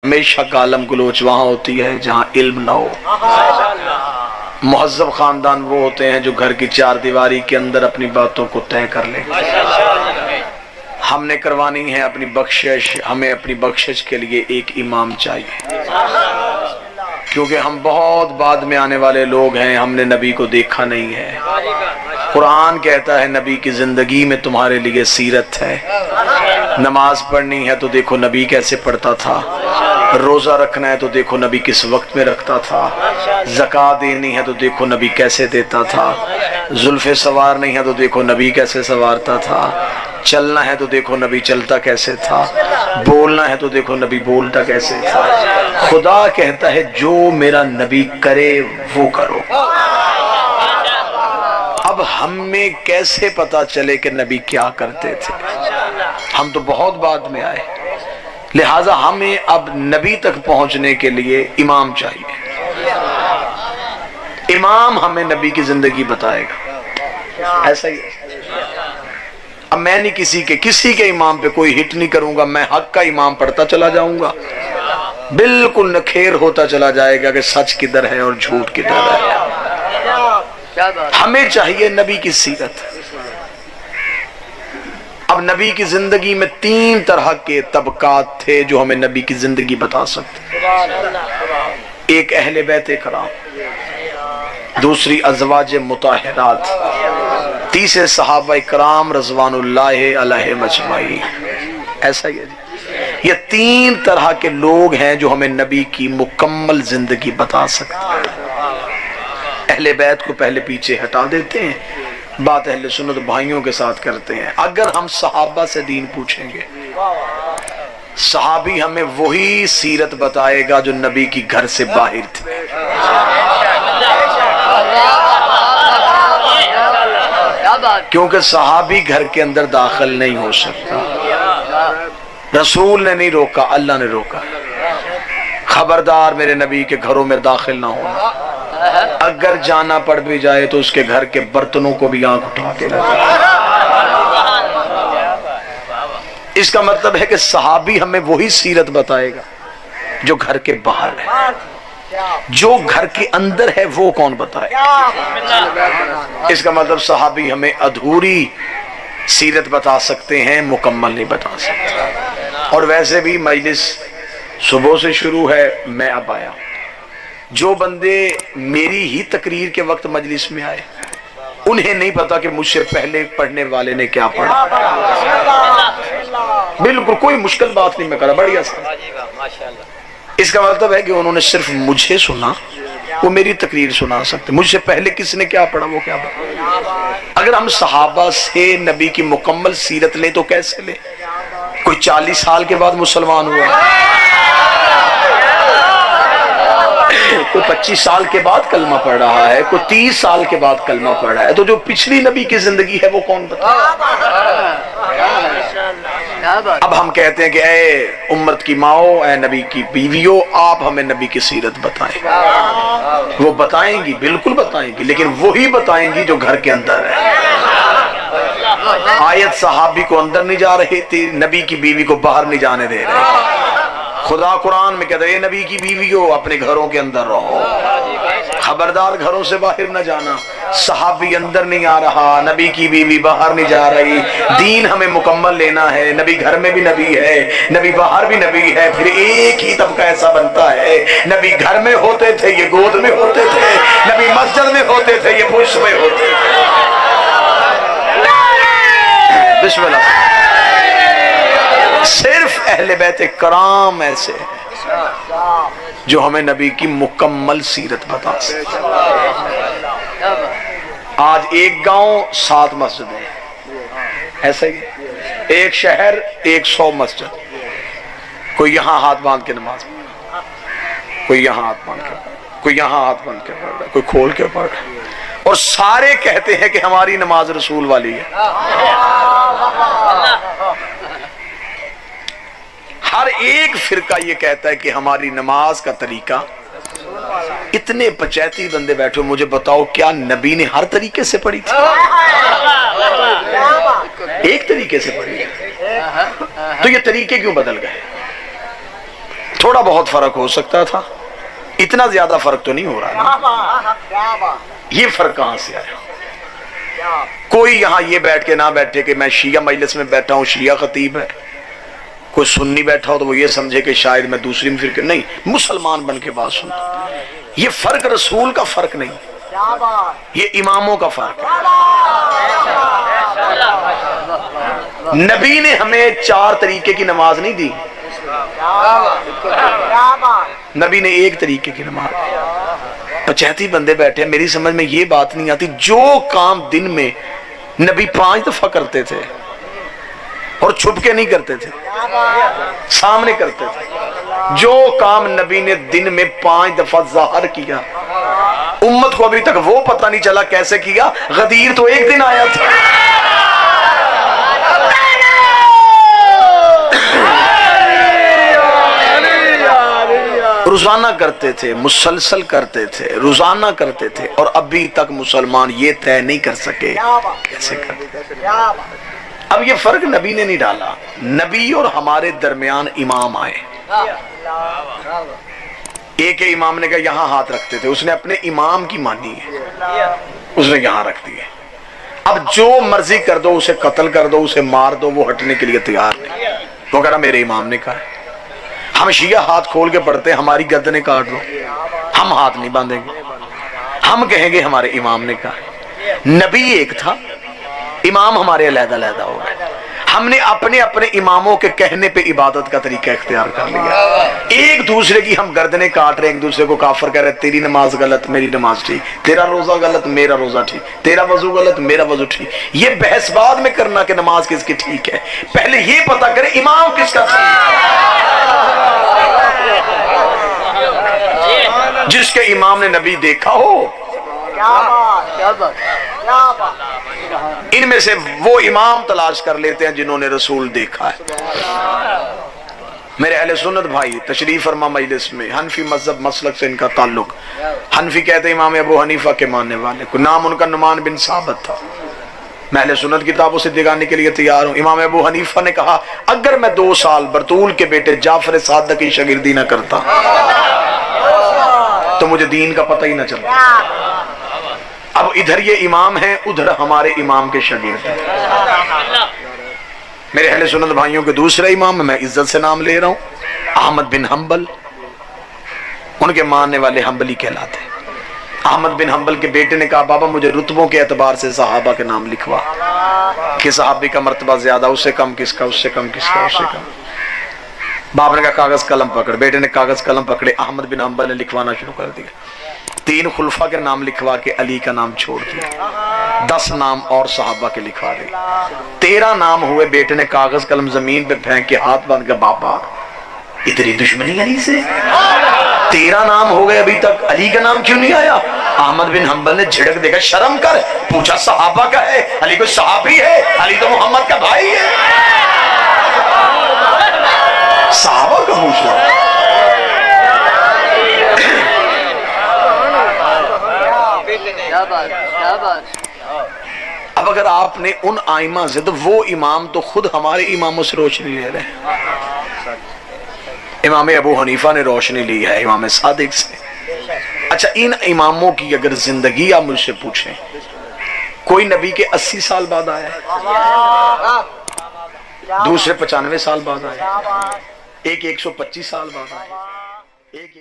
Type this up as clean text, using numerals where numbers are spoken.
ہمیشہ گالم گلوچ وہاں ہوتی ہے جہاں علم نہ ہو۔ مہذب خاندان وہ ہوتے ہیں جو گھر کی چار دیواری کے اندر اپنی باتوں کو طے کر لیں۔ ہم نے کروانی ہے اپنی بخشش، ہمیں اپنی بخشش کے لیے ایک امام چاہیے، کیونکہ ہم بہت بعد میں آنے والے لوگ ہیں، ہم نے نبی کو دیکھا نہیں ہے۔ قرآن کہتا ہے نبی کی زندگی میں تمہارے لیے سیرت ہے۔ نماز پڑھنی ہے تو دیکھو نبی کیسے پڑھتا تھا، روزہ رکھنا ہے تو دیکھو نبی کس وقت میں رکھتا تھا، زکوٰۃ دینی ہے تو دیکھو نبی کیسے دیتا تھا، زلفیں سوارنی ہے تو دیکھو نبی کیسے سوارتا تھا، چلنا ہے تو دیکھو نبی چلتا کیسے تھا، بولنا ہے تو دیکھو نبی بولتا کیسے تھا۔ خدا کہتا ہے جو میرا نبی کرے وہ کرو۔ اب ہمیں کیسے پتا چلے کہ نبی کیا کرتے تھے؟ ہم تو بہت بعد میں آئے، لہٰذا ہمیں اب نبی تک پہنچنے کے لیے امام چاہیے۔ امام ہمیں نبی کی زندگی بتائے گا، ایسا ہی ہے۔ اب میں نہیں کسی کے امام پہ کوئی ہٹ نہیں کروں گا، میں حق کا امام پڑھتا چلا جاؤں گا، بالکل نکھیر ہوتا چلا جائے گا کہ سچ کدھر ہے اور جھوٹ کدھر ہے۔ ہمیں چاہیے نبی کی سیرت۔ اب نبی کی زندگی میں 3 طرح کے طبقات تھے جو ہمیں نبی کی زندگی بتا سکتے۔ ایک اہل بیت کرام، دوسری ازواج مطہرات، تیسرے صحابہ کرام رضوان اللہ علیہ مجمعین۔ ایسا ہی ہے جی، یہ 3 طرح کے لوگ ہیں جو ہمیں نبی کی مکمل زندگی بتا سکتے ہیں۔ اہل بیت کو پہلے پیچھے ہٹا دیتے ہیں، بات اہل سنت بھائیوں کے ساتھ کرتے ہیں۔ اگر ہم صحابہ سے دین پوچھیں گے، صحابی ہمیں وہی سیرت بتائے گا جو نبی کی گھر سے باہر تھے۔ کیونکہ صحابی گھر کے اندر داخل نہیں ہو سکتا، رسول نے نہیں روکا، اللہ نے روکا، خبردار میرے نبی کے گھروں میں داخل نہ ہونا۔ اگر جانا پڑ بھی جائے تو اس کے گھر کے برتنوں کو بھی آنکھ اٹھا کے لگا۔ اس کا مطلب ہے کہ صحابی ہمیں وہی سیرت بتائے گا جو گھر کے باہر ہے، جو گھر کے اندر ہے وہ کون بتائے گا؟ اس کا مطلب صحابی ہمیں ادھوری سیرت بتا سکتے ہیں، مکمل نہیں بتا سکتے۔ اور ویسے بھی مجلس صبح سے شروع ہے، میں اب آیا، جو بندے میری ہی تقریر کے وقت مجلس میں آئے انہیں نہیں پتا کہ مجھ سے پہلے پڑھنے والے نے کیا پڑھا۔ بالکل کوئی مشکل بات نہیں میں کرا، بڑی آسان۔ اس کا مطلب ہے کہ انہوں نے صرف مجھے سنا، وہ میری تقریر سنا سکتے، مجھ سے پہلے کس نے کیا پڑھا وہ کیا پڑھا۔ اگر ہم صحابہ سے نبی کی مکمل سیرت لیں تو کیسے لیں؟ کوئی 40 سال کے بعد مسلمان ہوا، کوئی 25 سال کے بعد کلمہ پڑھ رہا ہے، کوئی 30 سال کے بعد کلمہ پڑھ رہا ہے، تو جو پچھلی نبی کی زندگی ہے وہ کون بتائے؟ اب ہم کہتے ہیں کہ اے امت کی ماؤں، اے نبی کی بیویوں، آپ ہمیں نبی کی سیرت بتائیں۔ وہ بتائیں گی، بالکل بتائیں گی، لیکن وہی بتائیں گی جو گھر کے اندر ہے۔ آیت صحابی کو اندر نہیں جا رہی تھی، نبی کی بیوی کو باہر نہیں جانے دے رہے۔ خدا قرآن میں کہتا ہے اے نبی کی بیویوں اپنے گھروں کے اندر رہو، خبردار گھروں سے باہر نہ جانا۔ صحابی اندر نہیں آ رہا، نبی کی بیوی باہر نہیں جا رہی۔ دین ہمیں مکمل لینا ہے، نبی گھر میں بھی نبی ہے، نبی باہر بھی نبی ہے، پھر ایک ہی طبقہ ایسا بنتا ہے، نبی گھر میں ہوتے تھے یہ گود میں ہوتے تھے، نبی مسجد میں ہوتے تھے یہ پشت میں ہوتے تھے۔ بسم اللہ۔ صرف اہل بیت کرام ایسے ہیں جو ہمیں نبی کی مکمل سیرت بتا سکتے۔ آج ایک گاؤں 7 مسجدیں، ایسا ہی ایک شہر 100 مسجد، کوئی یہاں ہاتھ باندھ کے نماز پڑھ رہا، کوئی یہاں ہاتھ باندھ کے پڑھ رہا، کوئی یہاں ہاتھ باندھ کے پڑھ رہا، کوئی کھول کے پڑھ رہا، اور سارے کہتے ہیں کہ ہماری نماز رسول والی ہے۔ ہر ایک فرقہ یہ کہتا ہے کہ ہماری نماز کا طریقہ، اتنے پچیتی بندے بیٹھے، مجھے بتاؤ کیا نبی نے ہر طریقے سے پڑھی تھی؟ ایک طریقے سے پڑھی، تو یہ طریقے کیوں بدل گئے؟ تھوڑا بہت فرق ہو سکتا تھا، اتنا زیادہ فرق تو نہیں ہو رہا نا۔ یہ فرق کہاں سے آیا؟ کوئی یہاں یہ بیٹھ کے نہ بیٹھے کہ میں شیعہ مجلس میں بیٹھا ہوں، شیعہ خطیب ہے، کوئی سنی بیٹھا ہو تو وہ یہ سمجھے کہ شاید میں دوسری فرقے، نہیں، مسلمان بن کے بات سنتا۔ یہ فرق رسول کا فرق نہیں، یہ اماموں کا فرق ہے۔ نبی نے ہمیں 4 طریقے کی نماز نہیں دی، نبی نے 1 طریقے کی نماز۔ 85 بندے بیٹھے ہیں، میری سمجھ میں یہ بات نہیں آتی، جو کام دن میں نبی 5 دفعہ کرتے تھے اور چھپ کے نہیں کرتے تھے، سامنے کرتے تھے، جو کام نبی نے دن میں 5 دفعہ ظاہر کیا، امت کو ابھی تک وہ پتہ نہیں چلا کیسے کیا۔ غدیر تو ایک دن آیا تھا، روزانہ کرتے تھے، مسلسل کرتے تھے، روزانہ کرتے تھے، اور ابھی تک مسلمان یہ طے نہیں کر سکے کیسے کرتے تھے۔ اب یہ فرق نبی نے نہیں ڈالا، نبی اور ہمارے درمیان امام آئے۔ ایک امام نے کہا یہاں ہاتھ رکھتے تھے، اس نے اپنے امام کی مانی ہے، اس نے یہاں رکھ دیے۔ اب جو مرضی کر دو، اسے قتل کر دو، اسے مار دو، وہ ہٹنے کے لیے تیار نہیں۔ وہ کہہ رہا میرے امام نے کہا ہے۔ ہم شیعہ ہاتھ کھول کے پڑھتے ہیں، ہماری گردنیں کاٹ دو، ہم ہاتھ نہیں باندھیں گے، ہم کہیں گے ہمارے امام نے کہا۔ نبی ایک تھا، امام ہمارے علیحدہ علیحدہ ہو گئے۔ ہم نے اپنے اپنے اماموں کے کہنے پہ عبادت کا طریقہ اختیار کر لیا۔ ایک دوسرے کی ہم گردنیں کاٹ رہے، ایک دوسرے کو کافر کہہ رہے، تیری نماز غلط میری نماز ٹھیک، تیرا روزہ غلط میرا روزہ ٹھیک، تیرا وضو غلط میرا وضو ٹھیک۔ یہ بحث بعد میں کرنا کہ نماز کس کی ٹھیک ہے، پہلے یہ پتا کرے امام کس کا جس کے امام نے نبی دیکھا ہو۔ ان میں سے وہ امام تلاش کر لیتے ہیں جنہوں نے رسول دیکھا ہے۔ میرے اہل سنت بھائی تشریف فرما مجلس میں، حنفی مذہب مسلک سے ان کا تعلق، حنفی کہتے ہیں امام ابو حنیفہ کے ماننے والے، کو نام ان کا نعمان بن ثابت تھا۔ میں اہل سنت کتابوں سے دگانے کے لیے تیار ہوں۔ امام ابو حنیفہ نے کہا اگر میں 2 سال برطول کے بیٹے جعفر صادق کی شاگردی نہ کرتا تو مجھے دین کا پتہ ہی نہ چلتا۔ اب ادھر یہ امام ہیں، ادھر ہمارے امام کے شاگرد ہیں۔ میرے اہل سنت بھائیوں کے دوسرے امام، میں عزت سے نام لے رہا ہوں، احمد بن حنبل، ان کے ماننے والے حنبلی کہلاتے ہیں۔ احمد بن حنبل کے بیٹے نے کہا بابا مجھے رتبوں کے اعتبار سے صحابہ کے نام لکھوا، کہ صحابی کا مرتبہ زیادہ، اس سے کم کس کا، اس سے کم کس کا، اس سے کم۔ باپ نے کہا کاغذ قلم پکڑ، بیٹے نے کاغذ قلم پکڑے، احمد بن حنبل نے لکھوانا شروع کر دیا۔ 3 خلفاء کے نام لکھوا کے علی کا نام چھوڑ دیا، 10 نام اور صحابہ کے لکھوا دے، 13 نام ہوئے۔ بیٹے نے کاغذ قلم زمین پہ پھینک کے ہاتھ باندھ کے بابا اتنی دشمنی علی سے، 13 نام ہو گئے ابھی تک علی کا نام کیوں نہیں آیا؟ احمد بن حنبل نے جھڑک دے کر شرم کر، پوچھا صحابہ کا ہے، علی کوئی صحابی ہے؟ علی تو محمد کا بھائی ہے۔ صحابہ کا پوچھ رہا۔ اب اگر آپ نے ان آئمہ سے، تو وہ امام تو خود ہمارے اماموں سے روشنی لے رہے ہیں۔ امام ابو حنیفہ نے روشنی لی ہے امام صادق سے۔ اچھا ان اماموں کی اگر زندگی آپ مجھ سے پوچھیں، کوئی نبی کے 80 سال بعد آیا ہے، دوسرے 95 سال بعد آئے، ایک 125 سال بعد آئے، ایک